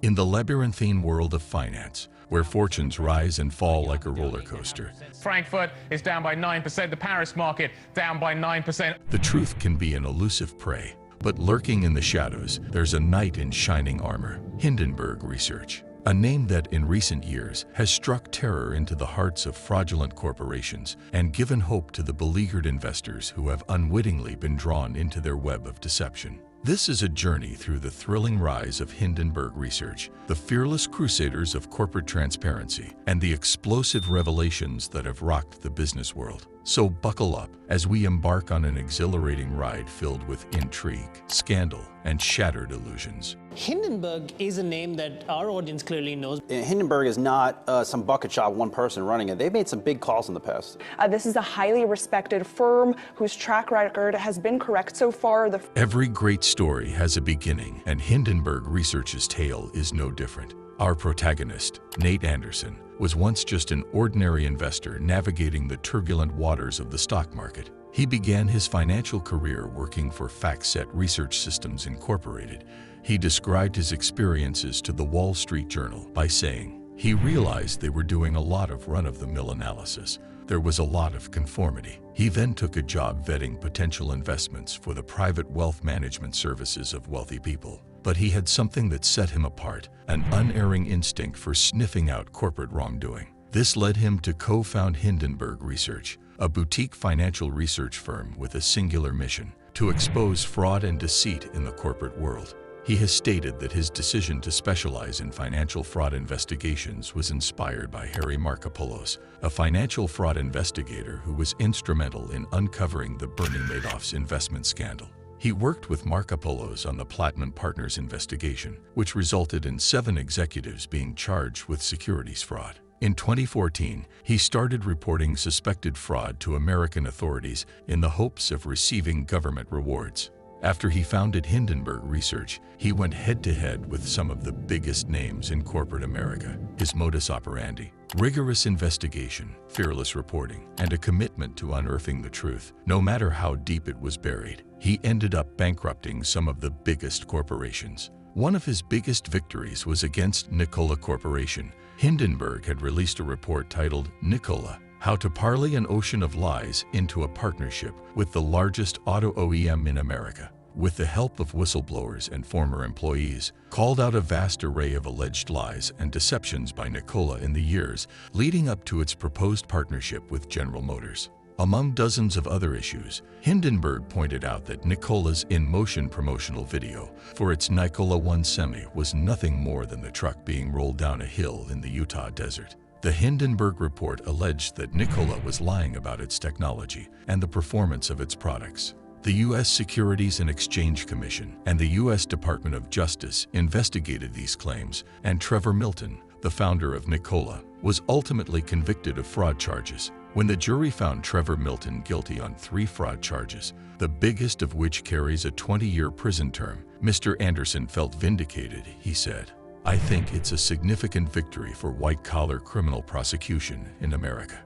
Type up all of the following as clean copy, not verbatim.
In the labyrinthine world of finance, where fortunes rise and fall like a roller coaster, Frankfurt is down by 9%, the Paris market down by 9%. the truth can be an elusive prey. But lurking in the shadows, there's a knight in shining armor, Hindenburg Research. A name that in recent years has struck terror into the hearts of fraudulent corporations and given hope to the beleaguered investors who have unwittingly been drawn into their web of deception. This is a journey through the thrilling rise of Hindenburg Research, the fearless crusaders of corporate transparency, and the explosive revelations that have rocked the business world. So buckle up as we embark on an exhilarating ride filled with intrigue, scandal, and shattered illusions. Hindenburg is a name that our audience clearly knows. Hindenburg is not some bucket shop, one person running it. They've made some big calls in the past. This is a highly respected firm whose track record has been correct so far. Every great story has a beginning, and Hindenburg Research's tale is no different. Our protagonist, Nate Anderson, was once just an ordinary investor navigating the turbulent waters of the stock market. He began his financial career working for FactSet Research Systems Incorporated. He described his experiences to the Wall Street Journal by saying, he realized they were doing a lot of run-of-the-mill analysis. There was a lot of conformity. He then took a job vetting potential investments for the private wealth management services of wealthy people. But he had something that set him apart, an unerring instinct for sniffing out corporate wrongdoing. This led him to co-found Hindenburg Research, a boutique financial research firm with a singular mission: to expose fraud and deceit in the corporate world. He has stated that his decision to specialize in financial fraud investigations was inspired by Harry Markopolos, a financial fraud investigator who was instrumental in uncovering the Bernie Madoff's investment scandal. He worked with Markopolos on the Platinum Partners investigation, which resulted in 7 executives being charged with securities fraud. In 2014, he started reporting suspected fraud to American authorities in the hopes of receiving government rewards. After he founded Hindenburg Research, he went head-to-head with some of the biggest names in corporate America. His modus operandi: rigorous investigation, fearless reporting, and a commitment to unearthing the truth, no matter how deep it was buried. He ended up bankrupting some of the biggest corporations. One of his biggest victories was against Nikola Corporation. Hindenburg had released a report titled Nikola: How to Parlay an Ocean of Lies into a Partnership with the Largest Auto OEM in America. With the help of whistleblowers and former employees, called out a vast array of alleged lies and deceptions by Nikola in the years leading up to its proposed partnership with General Motors. Among dozens of other issues, Hindenburg pointed out that Nikola's in-motion promotional video for its Nikola One Semi was nothing more than the truck being rolled down a hill in the Utah desert. The Hindenburg report alleged that Nikola was lying about its technology and the performance of its products. The U.S. Securities and Exchange Commission and the U.S. Department of Justice investigated these claims, and Trevor Milton, the founder of Nikola, was ultimately convicted of fraud charges. When the jury found Trevor Milton guilty on 3 fraud charges, the biggest of which carries a 20-year prison term, Mr. Anderson felt vindicated. He said, "I think it's a significant victory for white-collar criminal prosecution in America."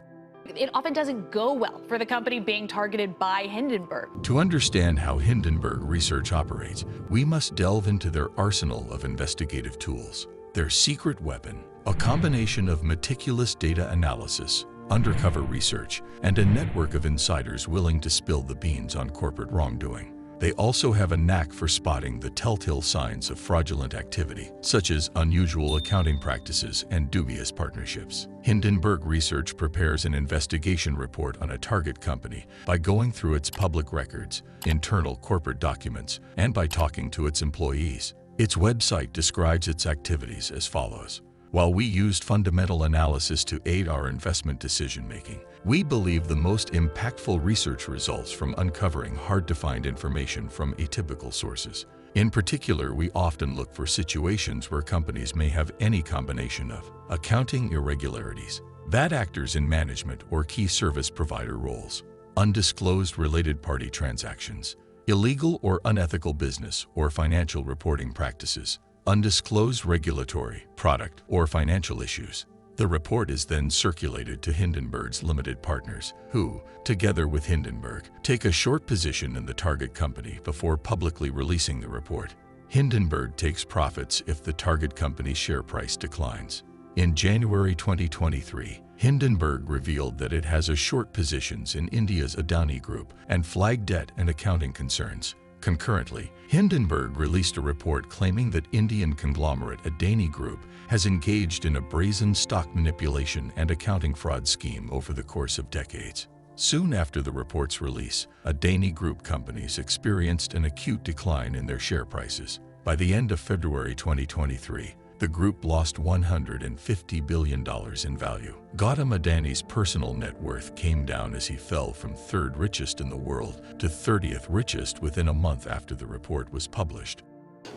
It often doesn't go well for the company being targeted by Hindenburg. To understand how Hindenburg Research operates, we must delve into their arsenal of investigative tools. Their secret weapon, a combination of meticulous data analysis, undercover research, and a network of insiders willing to spill the beans on corporate wrongdoing. They also have a knack for spotting the telltale signs of fraudulent activity, such as unusual accounting practices and dubious partnerships. Hindenburg Research prepares an investigation report on a target company by going through its public records, internal corporate documents, and by talking to its employees. Its website describes its activities as follows: while we used fundamental analysis to aid our investment decision-making, we believe the most impactful research results from uncovering hard-to-find information from atypical sources. In particular, we often look for situations where companies may have any combination of accounting irregularities, bad actors in management or key service provider roles, undisclosed related party transactions, illegal or unethical business or financial reporting practices, undisclosed regulatory, product, or financial issues. The report is then circulated to Hindenburg's limited partners, who, together with Hindenburg, take a short position in the target company before publicly releasing the report. Hindenburg takes profits if the target company's share price declines. In January 2023, Hindenburg revealed that it has a short positions in India's Adani Group and flagged debt and accounting concerns. Concurrently, Hindenburg released a report claiming that Indian conglomerate Adani Group has engaged in a brazen stock manipulation and accounting fraud scheme over the course of decades. Soon after the report's release, Adani Group companies experienced an acute decline in their share prices. By the end of February 2023, the group lost $150 billion in value. Gautam Adani's personal net worth came down as he fell from third richest in the world to 30th richest within a month after the report was published.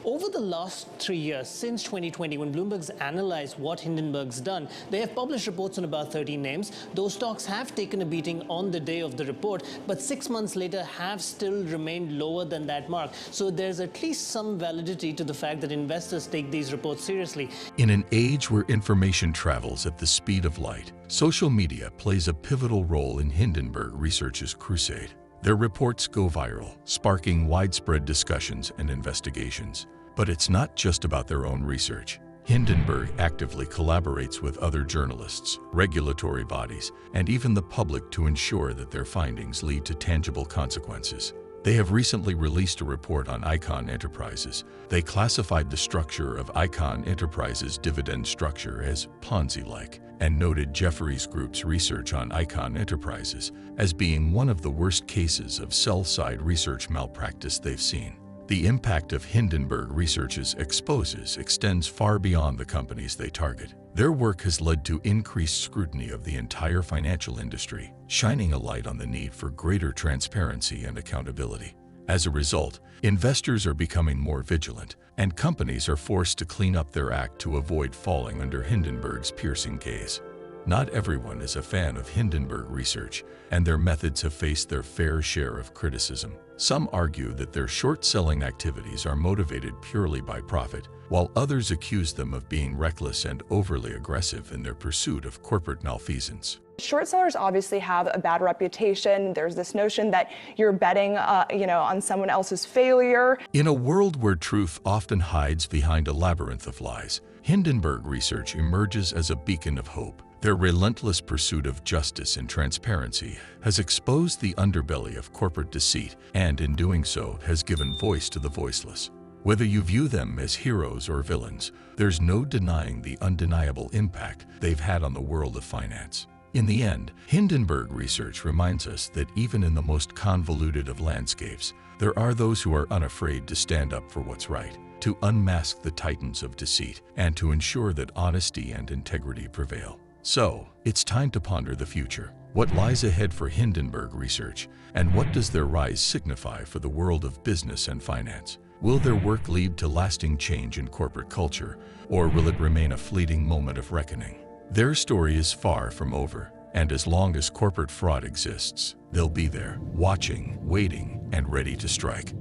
Over the last 3 years, since 2020, when Bloomberg's analyzed what Hindenburg's done, they have published reports on about 13 names. Those stocks have taken a beating on the day of the report, but 6 months later have still remained lower than that mark. So there's at least some validity to the fact that investors take these reports seriously. In an age where information travels at the speed of light, social media plays a pivotal role in Hindenburg Research's crusade. Their reports go viral, sparking widespread discussions and investigations. But it's not just about their own research. Hindenburg actively collaborates with other journalists, regulatory bodies, and even the public to ensure that their findings lead to tangible consequences. They have recently released a report on Icahn Enterprises. They classified the structure of Icahn Enterprises' dividend structure as Ponzi-like, and noted Jefferies Group's research on Icahn Enterprises as being one of the worst cases of sell-side research malpractice they've seen. The impact of Hindenburg Research's exposes extends far beyond the companies they target. Their work has led to increased scrutiny of the entire financial industry, shining a light on the need for greater transparency and accountability. As a result, investors are becoming more vigilant, and companies are forced to clean up their act to avoid falling under Hindenburg's piercing gaze. Not everyone is a fan of Hindenburg Research, and their methods have faced their fair share of criticism. Some argue that their short-selling activities are motivated purely by profit, while others accuse them of being reckless and overly aggressive in their pursuit of corporate malfeasance. Short sellers obviously have a bad reputation. There's this notion that you're betting, on someone else's failure. In a world where truth often hides behind a labyrinth of lies, Hindenburg Research emerges as a beacon of hope. Their relentless pursuit of justice and transparency has exposed the underbelly of corporate deceit and, in doing so, has given voice to the voiceless. Whether you view them as heroes or villains, there's no denying the undeniable impact they've had on the world of finance. In the end, Hindenburg Research reminds us that even in the most convoluted of landscapes, there are those who are unafraid to stand up for what's right, to unmask the titans of deceit, and to ensure that honesty and integrity prevail. So, it's time to ponder the future. What lies ahead for Hindenburg Research, and what does their rise signify for the world of business and finance? Will their work lead to lasting change in corporate culture, or will it remain a fleeting moment of reckoning? Their story is far from over, and as long as corporate fraud exists, they'll be there, watching, waiting, and ready to strike.